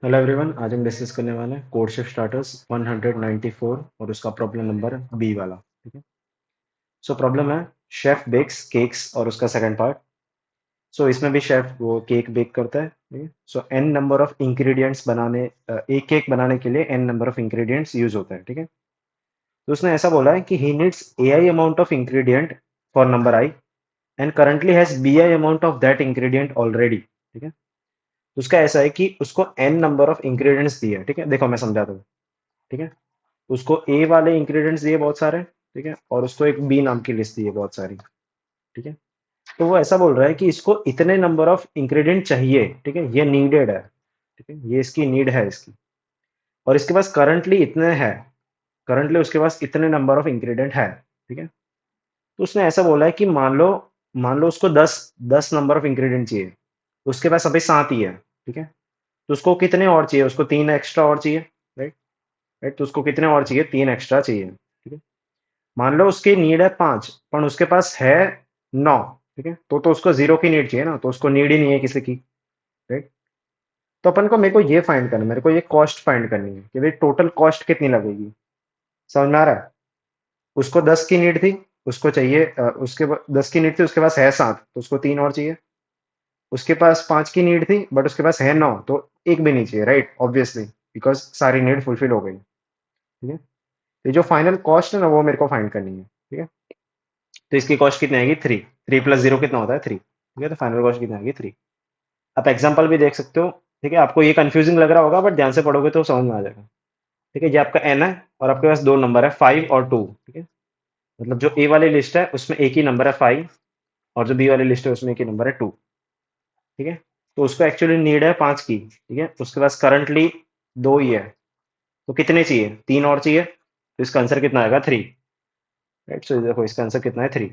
Hello everyone, आज हम discuss करने वाले हैं कोड शिफ्ट स्टार्टर्स 194 और उसका प्रॉब्लम नंबर बी वाला। ठीक है। सो प्रॉब्लम है शेफ बेक्स केक्स और उसका सेकंड पार्ट। सो इसमें भी शेफ वो केक बेक करता है। ठीक है। So N number of ingredients बनाने एक केक बनाने के लिए N number of ingredients use होते हैं। ठीक है। तो उसने ऐसा बोला है कि he needs a i amount of ingredient for number i and currently has b i amount of that ingredient already. ठीक है। तो उसका ऐसा है कि उसको एन नंबर ऑफ इंग्रेडिएंट्स दिए है। ठीक है, देखो मैं समझाता हूँ। ठीक है। उसको ए वाले इंग्रेडिएंट्स दिए बहुत सारे। ठीक है। और उसको एक बी नाम की लिस्ट दी है बहुत सारी। ठीक है। तो वो ऐसा बोल रहा है कि इसको इतने नंबर ऑफ इंग्रेडिएंट चाहिए। ठीक है, ये नीडेड है। ठीक है, ये इसकी नीड है इसकी। और इसके पास करंटली इतने हैं। करंटली उसके पास इतने नंबर ऑफ इंग्रेडिएंट है। ठीक है। तो उसने ऐसा बोला है कि मान लो उसको 10 नंबर ऑफ इंग्रेडिएंट चाहिए। उसके पास अभी 7 ही है। ठीक है। तो उसको कितने और चाहिए? उसको 3 एक्स्ट्रा और चाहिए। राइट। राइट, तो उसको कितने और चाहिए? 3 एक्स्ट्रा चाहिए। ठीक है। मान लो उसकी नीड है 5 पर उसके पास है 9। ठीक है। तो उसको 0 की नीड चाहिए ना, तो उसको नीड ही नहीं है किसी की। राइट। तो अपन को मेरे को ये फाइंड करना है, मेरे को ये कॉस्ट फाइंड करनी है कि भाई टोटल कॉस्ट कितनी लगेगी। समझ में आ रहा है? उसको 10 की नीड थी। उसको चाहिए 10 की नीड थी, उसके पास है 7 तो उसको 3 और चाहिए। उसके पास 5 की नीड थी बट उसके पास है 9 तो एक भी नहीं चाहिए। राइट, ऑब्वियसली बिकॉज सारी नीड फुलफिल हो गई। ठीक है। तो ये जो फाइनल कॉस्ट है ना, वो मेरे को फाइंड करनी है। ठीक है। तो इसकी कॉस्ट कितनी आएगी? 3। 3 प्लस 0 कितना होता है? 3। ठीक है। तो फाइनल कॉस्ट कितनी आएगी? 3। आप एग्जांपल भी देख सकते हो। ठीक है। आपको ये कंफ्यूजिंग लग रहा होगा बट ध्यान से पढ़ोगे तो समझ में आ जाएगा। ठीक है। ये आपका एन है और आपके पास दो नंबर है 5 और 2। ठीक है। मतलब जो ए वाली लिस्ट है उसमें एक ही नंबर है 5 और जो बी वाली लिस्ट है उसमें एक ही नंबर है 2। ठीक है। तो उसको एक्चुअली नीड है 5 की। ठीक है। उसके पास करंटली 2 ही है। तो कितने चाहिए? 3 और चाहिए। तो इसका आंसर कितना आएगा? 3। राइट। सो देखो इसका आंसर कितना है? 3।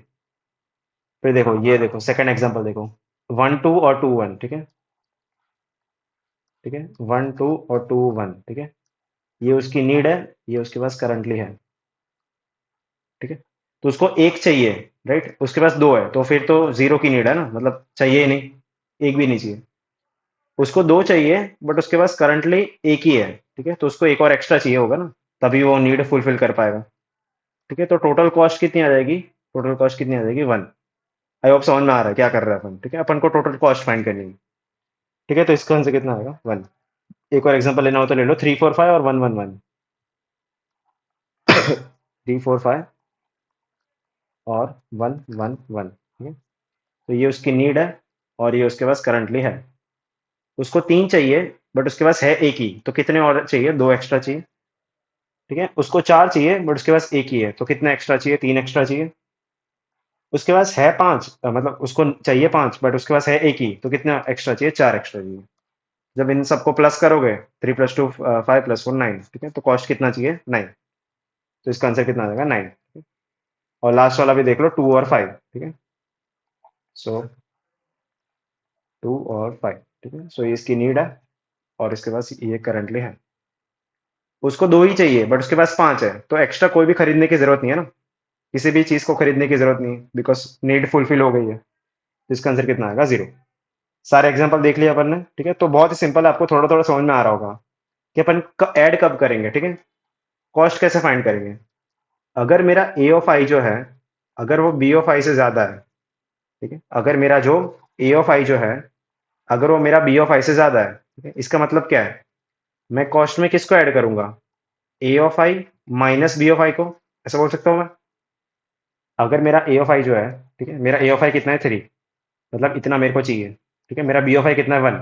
फिर देखो, ये देखो सेकंड एग्जांपल देखो। 1 2 और 2 1। ठीक है। ठीक है। 1 2 और 2 1। ठीक है। ये उसकी नीड है। ये उसके पास करंटली है। ठीक है। तो उसको एक चाहिए। राइट, उसके पास दो है तो फिर तो जीरो की नीड है ना, मतलब चाहिए ही नहीं। एक भी नहीं चाहिए। उसको दो चाहिए बट उसके पास करंटली एक ही है। ठीक है। तो उसको एक और एक्स्ट्रा चाहिए होगा ना, तभी वो नीड फुलफिल कर पाएगा। ठीक है। तो टोटल कॉस्ट कितनी आ जाएगी? टोटल कॉस्ट कितनी आ जाएगी? 1। आई होप समझ में आ रहा है क्या कर रहा है अपन। ठीक है। अपन को टोटल कॉस्ट फाइंड करनी है। ठीक है। तो इसका आंसर कितना आएगा? 1। एक और एग्जांपल लेना हो तो ले लो। 3 4 5 और 1 1 1। 3 4 5 और 1 1 1। ठीक है। तो ये उसकी नीड है और ये उसके पास करंटली है। उसको 3 चाहिए बट उसके पास है एक ही, तो कितने और चाहिए? 2 एक्स्ट्रा चाहिए। ठीक है। उसको 4 चाहिए बट उसके पास एक ही है, तो कितने एक्स्ट्रा चाहिए? 3 एक्स्ट्रा चाहिए। उसके पास है 5, मतलब उसको चाहिए 5 बट उसके पास है एक ही, तो कितना एक्स्ट्रा चाहिए? 4 एक्स्ट्रा चाहिए। जब इन सबको प्लस करोगे 3 प्लस 2 5 प्लस 4 9। ठीक है। तो कॉस्ट कितना चाहिए? 9। तो इसका आंसर कितना आ जाएगा? 9। और लास्ट वाला भी देख लो, 2 और 5। ठीक है। सो 2 और 5। ठीक है। सो ये इसकी नीड है और इसके पास ये करंटली है। उसको दो ही चाहिए बट उसके पास 5 है, तो एक्स्ट्रा कोई भी खरीदने की जरूरत नहीं है ना। किसी भी चीज को खरीदने की जरूरत नहीं, बिकॉज नीड फुलफिल हो गई है। तो इसका आंसर कितना आएगा? 0। सारे एग्जांपल देख लिया अपन ने। ठीक है। तो बहुत ही सिंपल है, आपको थोड़ा थोड़ा समझ में आ रहा होगा कि अपन ऐड कब करेंगे। ठीक है। कॉस्ट कैसे फाइंड करेंगे? अगर मेरा ए ऑफ आई जो है, अगर वो बी ऑफ आई से ज्यादा है। ठीक है। अगर मेरा जो ए ऑफ आई जो है, अगर वो मेरा बी ऑफ आई से ज्यादा है। ठीक है। इसका मतलब क्या है? मैं कॉस्ट में किसको ऐड करूंगा? A of I minus B of I को। ऐसा बोल सकता हूँ मैं। अगर मेरा ए ऑफ आई जो है, ठीक है, मेरा ए ऑफ आई कितना है? 3। मतलब इतना मेरे को चाहिए। ठीक है। मेरा बी ऑफ आई कितना है? 1।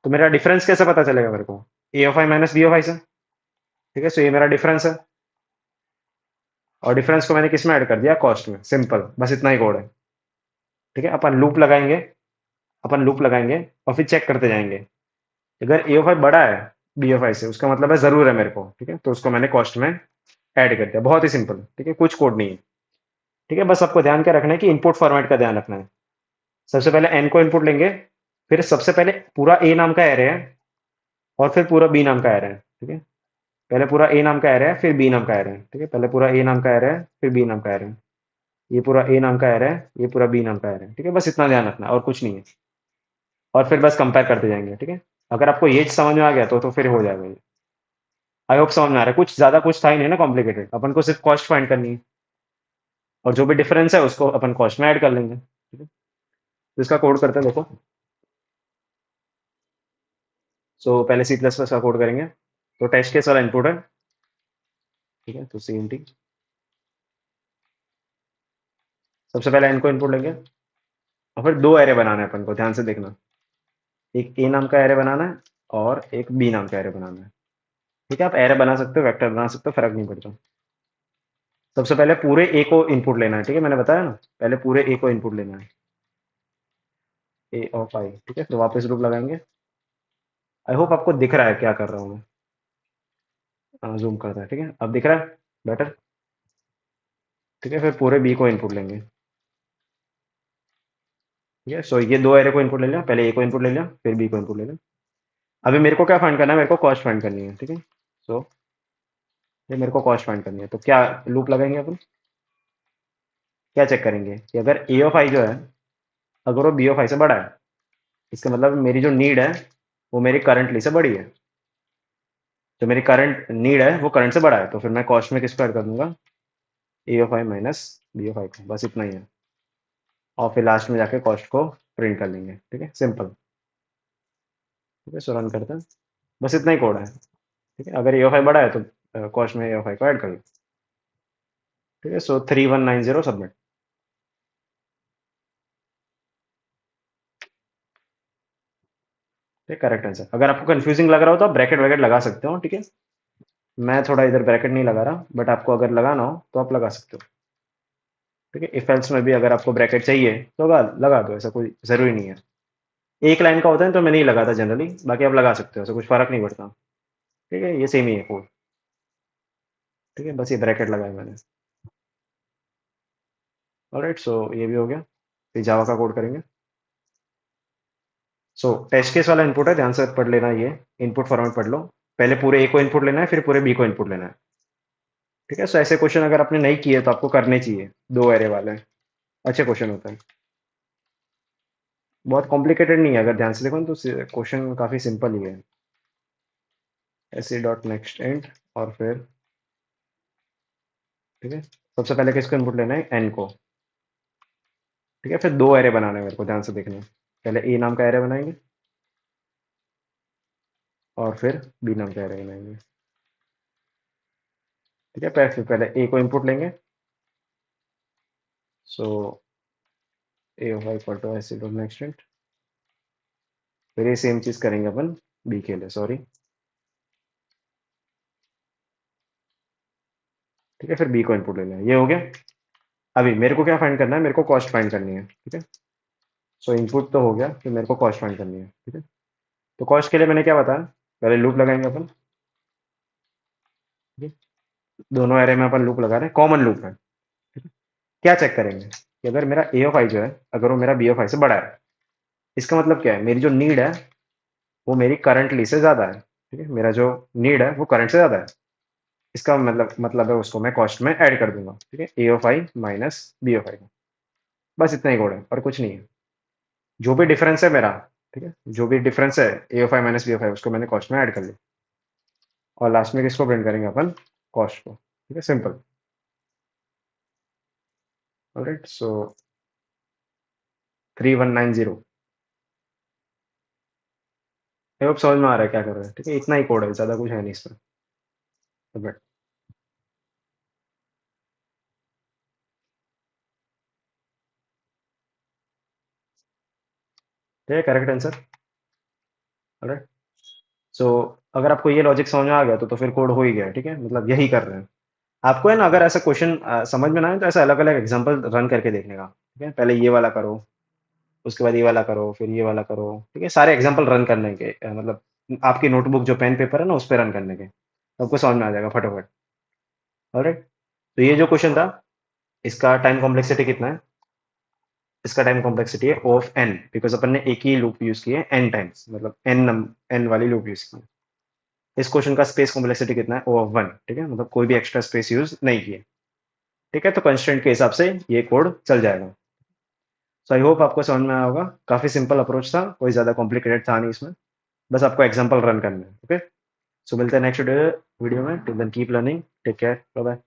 तो मेरा डिफरेंस कैसे पता चलेगा मेरे को? A of I minus B of I से। ठीक है। सो ये मेरा डिफरेंस है और डिफरेंस को मैंने किस में ऐड कर दिया? कॉस्ट में। सिंपल, बस इतना ही कोड है। ठीक है। अपन लूप लगाएंगे। अपन लूप लगाएंगे और फिर चेक करते जाएंगे। अगर ए ऑफ आई बड़ा है बी ऑफ आई से, उसका मतलब है जरूर है मेरे को। ठीक है। तो उसको मैंने कॉस्ट में ऐड कर दिया। बहुत ही सिंपल। ठीक है। कुछ कोड नहीं है। ठीक है। बस आपको ध्यान क्या रखना है कि इनपुट फॉर्मेट का ध्यान रखना है। सबसे पहले एन को इनपुट लेंगे। फिर सबसे पहले पूरा ए नाम का एरे है और फिर पूरा बी नाम का एरे है। ठीक है। पहले पूरा ए नाम का एरे है फिर बी नाम का एरे है। ठीक है। पहले पूरा ए नाम का एरे है फिर बी नाम का एरे है। ये पूरा ए नाम का एरे है, ये पूरा बी नाम का एरे है। ठीक है। बस इतना ध्यान रखना है और कुछ नहीं है। और फिर बस कंपेयर करते जाएंगे। ठीक है। अगर आपको ये समझ में आ गया तो फिर हो जाएगा ये। आई होप समझ में आ रहा है, कुछ ज़्यादा कुछ था ही नहीं ना कॉम्प्लिकेटेड, अपन को सिर्फ कॉस्ट फाइंड करनी है, और जो भी डिफरेंस है उसको अपन कॉस्ट में ऐड कर लेंगे, ठीक है। तो इसका कोड करते हैं, देखो। सो पहले सी प्लस प्लस का कोड करेंगे। तो टेस्ट केस वाला इनपुट है, ठीक है। तो सी एन टी, सबसे पहले इनको इनपुट लेंगे, और फिर दो एरे बनाना है अपन को, ध्यान से देखना। एक ए नाम का एरे बनाना है, और एक बी नाम का एरे बनाना है, ठीक है। आप एरे बना सकते हो, वेक्टर बना सकते हो, फर्क नहीं पड़ता। सबसे पहले पूरे ए को इनपुट लेना है, ठीक है, मैंने बताया ना, पहले पूरे ए को इनपुट लेना है, ए ऑफ आई, ठीक है। फिर वापस लूप लगाएंगे। आई होप आपको दिख रहा है क्या कर रहा हूँ मैं, जूम करता है, ठीक है, अब दिख रहा है बेटर, ठीक है। फिर पूरे बी को इनपुट लेंगे, ठीक है। सो ये दो एरे को इनपुट ले लिया, पहले ए को इनपुट ले लिया, फिर बी को इनपुट ले लिया। अभी मेरे को क्या फाइंड करना है, मेरे को कॉस्ट फाइंड करनी है, ठीक है। सो ये मेरे को कॉस्ट फाइंड करनी है, तो क्या लूप लगाएंगे अपन, क्या चेक करेंगे कि अगर ए ऑफ आई जो है, अगर वो बी ऑफ आई से बड़ा है, इसका मतलब मेरी जो नीड है वो मेरी करंटली से बड़ी है। जो मेरी करंट नीड है वो करंट से बड़ा है, तो फिर मैं कॉस्ट में किसको ऐड कर दूंगा, A of I minus B of I को, बस इतना ही है। और फिर लास्ट में जाके कॉस्ट को प्रिंट कर लेंगे, ठीक है, सिंपल। ठीक है, सो रन करते हैं, बस इतना ही कोड है, ठीक है। अगर ए ऑफ आई बड़ा है तो कॉस्ट में ए ऑफ आई को ऐड कर लो, ठीक है। सो 3190 सबमिट। ठीक है, करेक्ट आंसर। अगर आपको कंफ्यूजिंग लग रहा हो तो आप ब्रैकेट वैकेट लगा सकते हो, ठीक है। मैं थोड़ा इधर ब्रैकेट नहीं लगा रहा, बट आपको अगर लगाना हो तो आप लगा सकते हो, ठीक है। इफ एल्स में भी अगर आपको ब्रैकेट चाहिए तो लगा लगा दो, ऐसा कोई जरूरी नहीं है। एक लाइन का होता है तो मैं नहीं लगाता जनरली, बाकी आप लगा सकते हो, ऐसा कुछ फर्क नहीं पड़ता, ठीक है। ये सेम ही है कोड, ठीक है, बस ये ब्रैकेट लगाया मैंने। ऑलराइट, सो ये भी हो गया। फिर जावा का कोड करेंगे। सो टेस्ट केस वाला इनपुट है, ध्यान से पढ़ लेना, ये इनपुट फॉर्मेट पढ़ लो। पहले पूरे ए को इनपुट लेना है, फिर पूरे बी को इनपुट लेना है, ठीक है। सो ऐसे क्वेश्चन अगर आपने नहीं किए तो आपको करने चाहिए, दो एरे वाले अच्छे क्वेश्चन होते हैं। बहुत कॉम्प्लिकेटेड नहीं है, अगर ध्यान से देखो ना, तो क्वेश्चन काफी सिंपल ही है। ऐसे डॉट नेक्स्ट एंड, और फिर, ठीक है, सबसे पहले किसको इनपुट लेना है, एन को, ठीक है। फिर दो एरे बनाने हैं मेरे को, ध्यान से देखना। पहले ए नाम का एरे बनाएंगे, और फिर बी नाम का एरे बनाएंगे, ठीक है। फिर पहले ए को इनपुट लेंगे। सो ए ऑफ आई इक्वल टू ऐसे डॉट नेक्स्ट एंड, फिर ये सेम चीज करेंगे अपन बी के लिए, सॉरी, ठीक है। फिर बी को इनपुट ले लें, ये हो गया। अभी मेरे को क्या फाइंड करना है, मेरे को कॉस्ट फाइंड करनी है, ठीक है। सो इनपुट तो हो गया, फिर मेरे को कॉस्ट फाइंड करनी है, ठीक है। तो कॉस्ट के लिए मैंने क्या बताया, पहले लूप लगाएंगे अपन, ठीक है। दोनों एरे में अपन लूप लगा रहे हैं, कॉमन लूप है, ठीक है। क्या चेक करेंगे कि अगर मेरा ए ऑफ आई जो है, अगर वो मेरा बी ऑफ आई से बड़ा है, इसका मतलब क्या है, मेरी जो नीड है वो मेरी करंटली से ज्यादा है, ठीक है। मेरा जो नीड है वो करंट से ज्यादा है, इसका मतलब है उसको मैं कॉस्ट में ऐड कर दूंगा, ठीक है, A of I minus B of I. बस इतना ही कोड है, और कुछ नहीं है। जो भी डिफरेंस है मेरा, ठीक है, जो भी डिफरेंस है A of I minus B of I, उसको मैंने कॉस्ट में ऐड कर लिया, और लास्ट में किसको प्रिंट करेंगे अपन, कॉस्ट को, ठीक है, simple. Alright, so 3190। I hope समझ में आ रहा है क्या कर रहे हैं, ठीक है। इतना ही कोड है, ज्यादा कुछ है नहीं इसमें। Submit। ठीक है, करेक्ट आंसर। ऑलराइट, सो अगर आपको ये लॉजिक समझ में आ गया तो फिर कोड हो ही गया, ठीक है, मतलब यही कर रहे हैं। आपको है ना, अगर ऐसा क्वेश्चन समझ में ना आए तो ऐसा अलग अलग एग्जांपल रन करके देखने का, ठीक है। पहले ये वाला करो, उसके बाद ये वाला करो, फिर ये वाला करो, ठीक है। सारे एग्जांपल रन करने के, मतलब आपकी नोटबुक जो पेन पेपर है ना, उस पर रन करने के, तो आपको समझ में आ जाएगा फटाफट। ऑलराइट, तो ये जो क्वेश्चन था, इसका टाइम कॉम्प्लेक्सिटी कितना है, इसका टाइम कॉम्प्लेक्सिटी है O ऑफ n, बिकॉज अपन ने एक ही लूप यूज की है n टाइम्स, मतलब n वाली लूप यूज की है। इस क्वेश्चन का स्पेस कॉम्प्लेक्सिटी कितना है, O ऑफ 1, ठीक है, मतलब कोई भी एक्स्ट्रा स्पेस यूज नहीं किए, ठीक है। तो कंस्ट्रेंट के हिसाब से ये कोड चल जाएगा। सो आई होप आपको समझ में आया होगा, काफी सिंपल अप्रोच था, कोई ज्यादा कॉम्प्लिकेटेड था नहीं इसमें। बस आपको एग्जाम्पल रन करना है। ओके, सो मिलते हैं नेक्स्ट वीडियो में। Till then keep learning, take care, bye bye.